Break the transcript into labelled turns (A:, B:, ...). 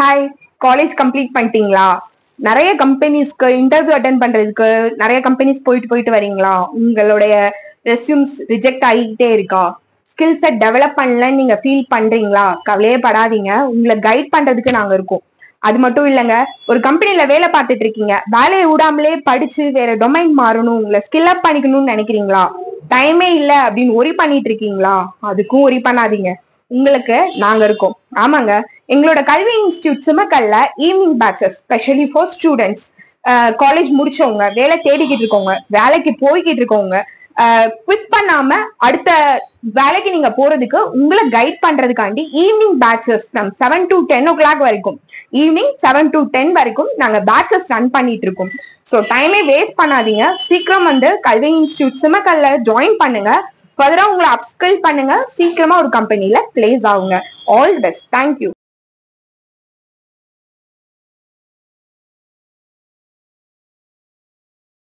A: Hi, college complete பண்ணிட்டீங்களா? நிறைய கம்பெனிஸ்க்கு interview attend பண்றதுக்கு நிறைய கம்பெனிஸ் போயிட்டு போயிட்டு வரீங்களா? உங்களுடைய ரெஸ்யூம்ஸ் ரிஜெக்ட் ஆகிட்டே இருக்கா? ஸ்கில் செட் டெவலப் பண்ணலன்னு நீங்க ஃபீல் பண்றீங்களா? கவலையே படாதீங்க, உங்களை கைட் பண்றதுக்கு நாங்க இருக்கோம். அது மட்டும் இல்லைங்க, ஒரு கம்பெனில வேலை பார்த்துட்டு இருக்கீங்க, வேலையை விடாமலே படிச்சு வேற டொமைன் மாறணும், உங்களை ஸ்கில் அப் பண்ணிக்கணும்னு நினைக்கிறீங்களா? டைமே இல்லை அப்படின்னு ஒரி பண்ணிட்டு இருக்கீங்களா? அதுக்கும் ஒரி பண்ணாதீங்க, உங்களுக்கு நாங்க இருக்கோம். ஆமாங்க, எங்களோட கல்வி இன்ஸ்டிடியூட் சிமக்கல்ல evening batches specially for students, college முடிச்சவங்க, வேலை தேடிக்கிட்டு இருக்கவங்க, வேலைக்கு போய்கிட்டு இருக்கவங்க, குவிட் பண்ணாம அடுத்த வேலைக்கு நீங்க போறதுக்கு உங்களை கைட் பண்றதுக்காண்டி evening batches from 7 to 10 o'clock வரைக்கும், ஈவினிங் 7 to 10 வரைக்கும் நாங்க பேட்சஸ் ரன் பண்ணிட்டு இருக்கோம். ஸோ டைமே வேஸ்ட் பண்ணாதீங்க, சீக்கிரம் வந்து கல்வி இன்ஸ்டிடியூட் சிமக்கல்ல ஜாயின் பண்ணுங்க. ஃபர்தரா உங்களை அப்ஸ்கில் பண்ணுங்க, சீக்கிரமா ஒரு கம்பெனில பிளேஸ் ஆகுங்க. All the best. தேங்க்யூ.